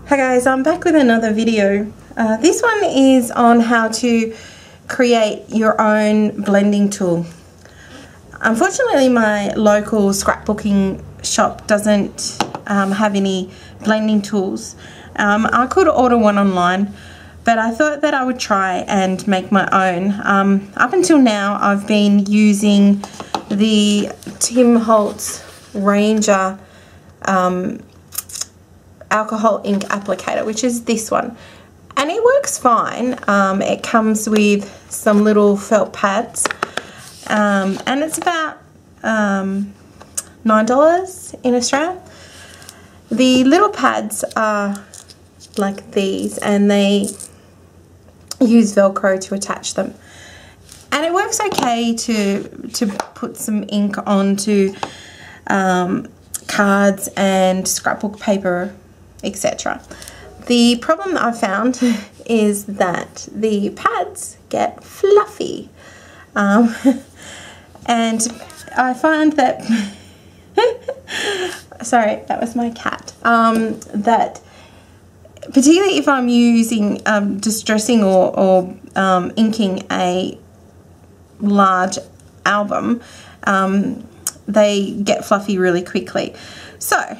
Hi guys, I'm back with another video. This one is on how to create your own blending tool. Unfortunately, my local scrapbooking shop doesn't have any blending tools. I could order one online, but I thought that I would try and make my own. Up until now, I've been using the Tim Holtz Ranger alcohol ink applicator, which is this one, and it works fine. It comes with some little felt pads, and it's about $9 in Australia. The little pads are like these, and they use Velcro to attach them, and it works okay to put some ink onto cards and scrapbook paper, etc. The problem that I found is that the pads get fluffy, and I find that sorry, that was my cat, that particularly if I'm using distressing or inking a large album, they get fluffy really quickly. So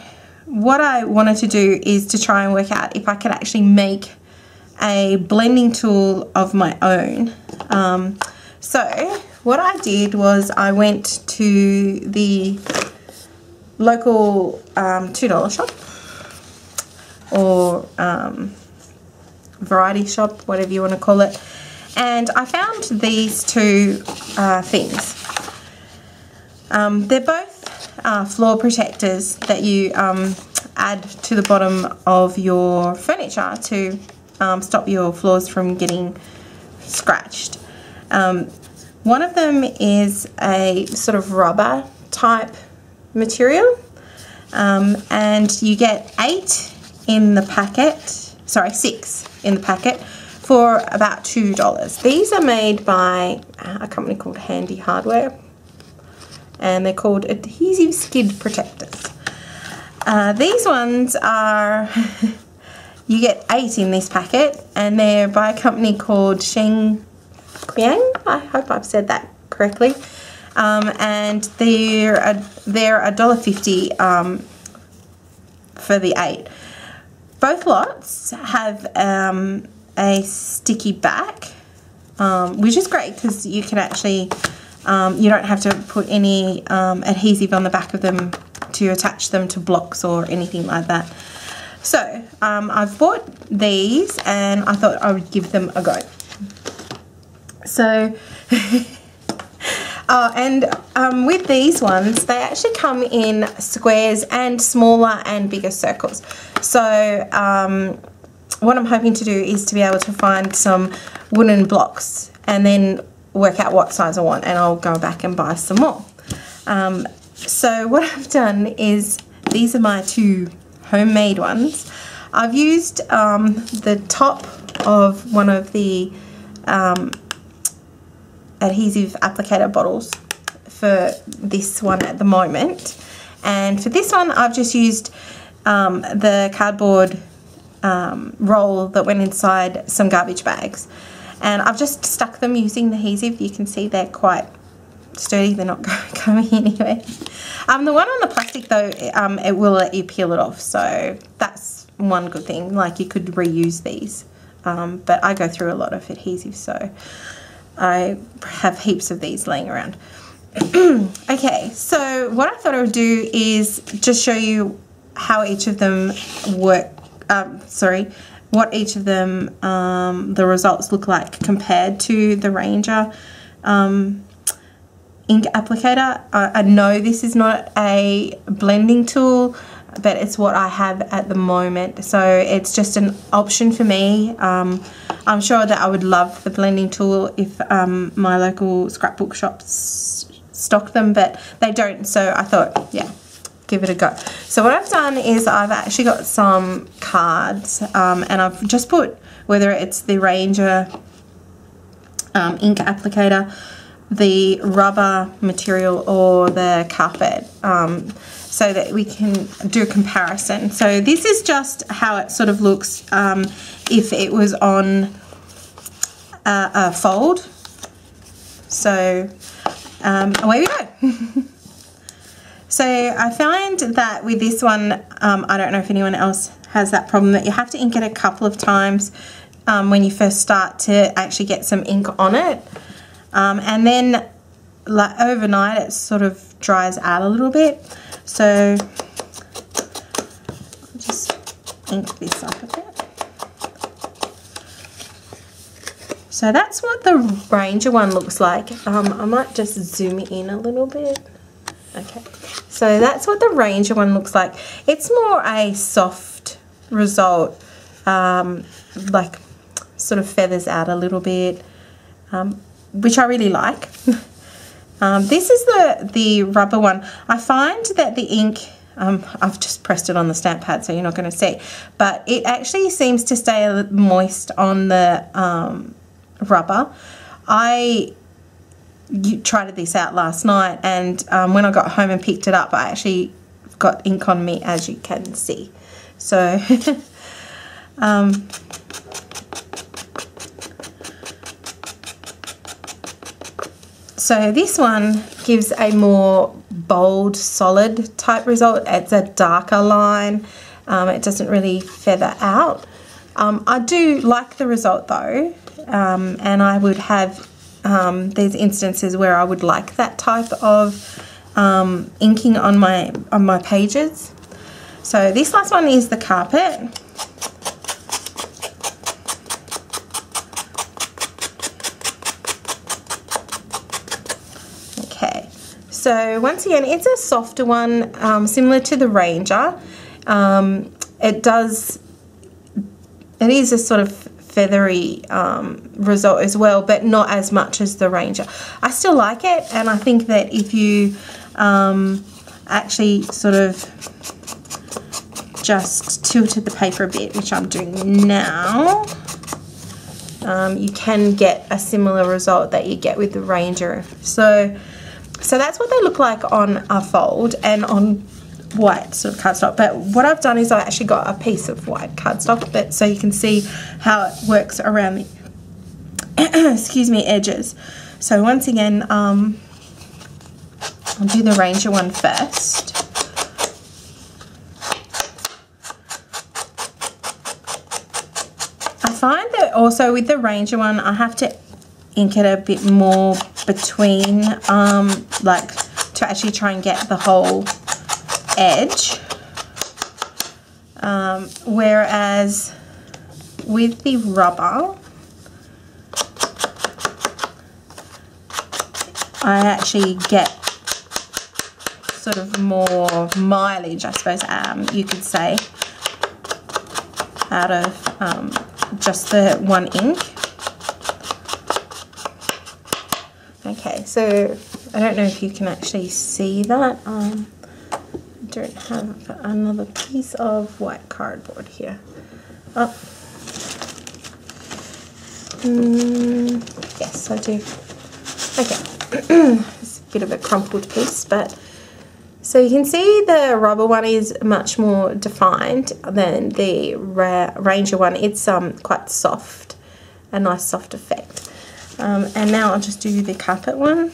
what I wanted to do is to try and work out if I could actually make a blending tool of my own. So what I did was I went to the local $2 shop or variety shop, whatever you want to call it, and I found these two things. They're both floor protectors that you add to the bottom of your furniture to stop your floors from getting scratched. One of them is a sort of rubber type material, and you get 8 in the packet, sorry, 6 in the packet for about $2. These are made by a company called Handy Hardware, and they're called adhesive skid protectors. These ones are, you get 8 in this packet, and they're by a company called Sheng Qiang. I hope I've said that correctly. And they're $1.50 for the 8. Both lots have a sticky back, which is great because you can actually you don't have to put any adhesive on the back of them to attach them to blocks or anything like that. So I've bought these, and I thought I would give them a go. So with these ones, they actually come in squares and smaller and bigger circles. So what I'm hoping to do is to be able to find some wooden blocks and then work out what size I want, and I'll go back and buy some more. So what I've done is, these are my 2 homemade ones. I've used the top of one of the adhesive applicator bottles for this one at the moment, and for this one I've just used the cardboard roll that went inside some garbage bags, and I've just stuck them using the adhesive. You can see they're quite sturdy, they're not going anywhere. The one on the plastic though, it will let you peel it off, so that's one good thing. Like, you could reuse these, but I go through a lot of adhesive, so I have heaps of these laying around. Okay, so what I thought I would do is just show you how each of them work, what each of them, the results look like compared to the Ranger ink applicator. I know this is not a blending tool, but it's what I have at the moment, so it's just an option for me. I'm sure that I would love the blending tool if my local scrapbook shops stock them, but they don't, so I thought, yeah, give it a go. So what I've done is I've actually got some cards, and I've just put, whether it's the Ranger ink applicator, the rubber material, or the carpet. so that we can do a comparison. So this is just how it sort of looks if it was on a fold. So away we go. So I find that with this one, I don't know if anyone else has that problem, that you have to ink it a couple of times when you first start to actually get some ink on it. And then like overnight it sort of dries out a little bit. So I'll just ink this up a bit. So that's what the Ranger one looks like. I might just zoom in a little bit. Okay, so that's what the Ranger one looks like. It's more a soft result, like sort of feathers out a little bit, which I really like. This is the rubber one. I find that the ink, I've just pressed it on the stamp pad so you're not going to see, but it actually seems to stay a little moist on the rubber. I tried this out last night, and when I got home and picked it up, I actually got ink on me, as you can see. So so this one gives a more bold, solid type result. It's a darker line. It doesn't really feather out. I do like the result though, and I would have there's instances where I would like that type of inking on my pages. So this last one is the carpet. Okay, so once again, it's a softer one, similar to the Ranger. It is a sort of feathery result as well, but not as much as the Ranger. I still like it, and I think that if you actually sort of just tilted the paper a bit, which I'm doing now, you can get a similar result that you get with the Ranger. So that's what they look like on a fold and on white sort of cardstock. But what I've done is I actually got a piece of white cardstock, but so you can see how it works around the excuse me, edges. So once again, I'll do the Ranger one first. I find that also with the Ranger one, I have to ink it a bit more between, like to actually try and get the whole edge, whereas with the rubber, I actually get sort of more mileage, I suppose, you could say, out of just the one ink. Okay, so I don't know if you can actually see that. I don't have another piece of white cardboard here. Oh. Yes, I do. Okay, it's a bit of a crumpled piece, but so you can see the rubber one is much more defined than the Ranger one. It's quite soft, a nice soft effect. And now I'll just do the carpet one.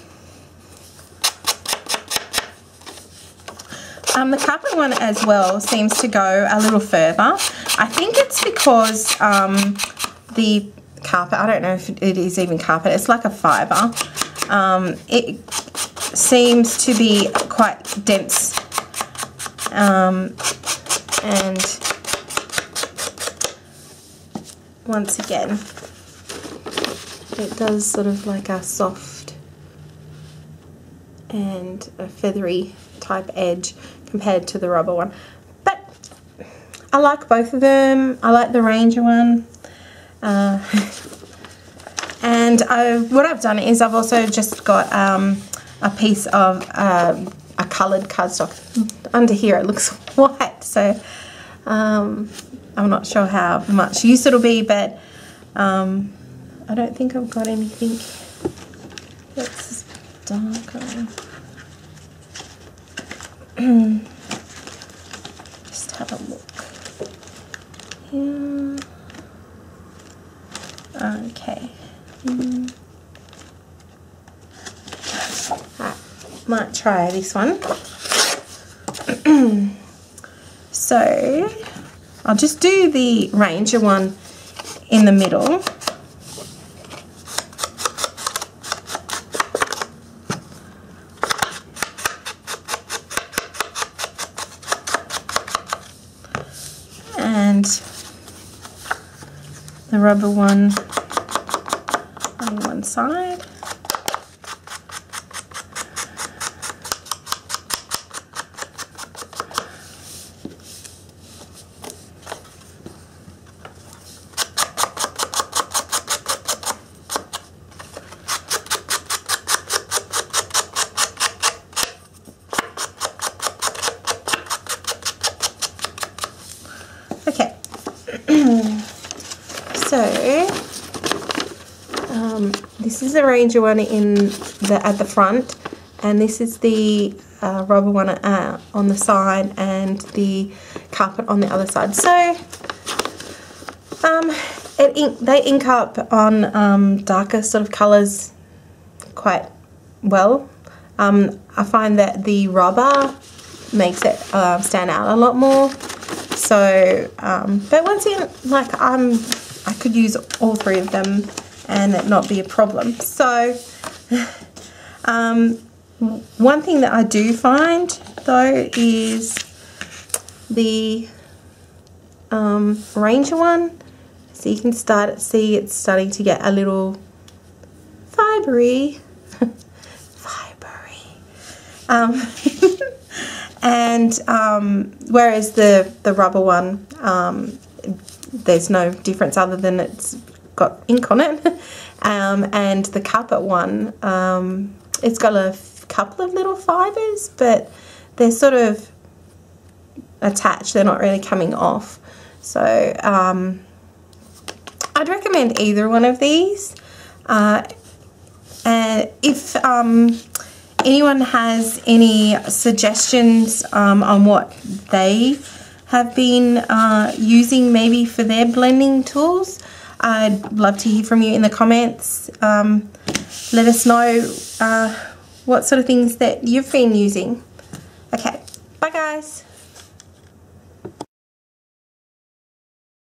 The carpet one as well seems to go a little further. I think it's because the carpet, I don't know if it is even carpet, it's like a fibre. It seems to be quite dense, and once again, it does sort of like a soft and a feathery type edge compared to the rubber one. But I like both of them. I like the Ranger one. And what I've done is I've also just got a piece of a coloured cardstock. Under here it looks white, so I'm not sure how much use it'll be, but I don't think I've got anything that's darker. look. Yeah. Okay. Alright, might try this one. So I'll just do the Ranger one in the middle. And the rubber one on one side. Okay, so this is the Ranger one at the front, and this is the rubber one on the side, and the carpet on the other side. So they ink up on darker sort of colours quite well. I find that the rubber makes it stand out a lot more. So, but once again, like I could use all three of them and it not be a problem. So, one thing that I do find though is the Ranger one. So you can see it's starting to get a little fibery. And whereas the rubber one, there's no difference other than it's got ink on it. And the carpet one, it's got a couple of little fibres, but they're sort of attached, they're not really coming off. So I'd recommend either one of these. And if anyone has any suggestions on what they have been using maybe for their blending tools, I'd love to hear from you in the comments. Let us know what sort of things that you've been using. Okay, bye guys.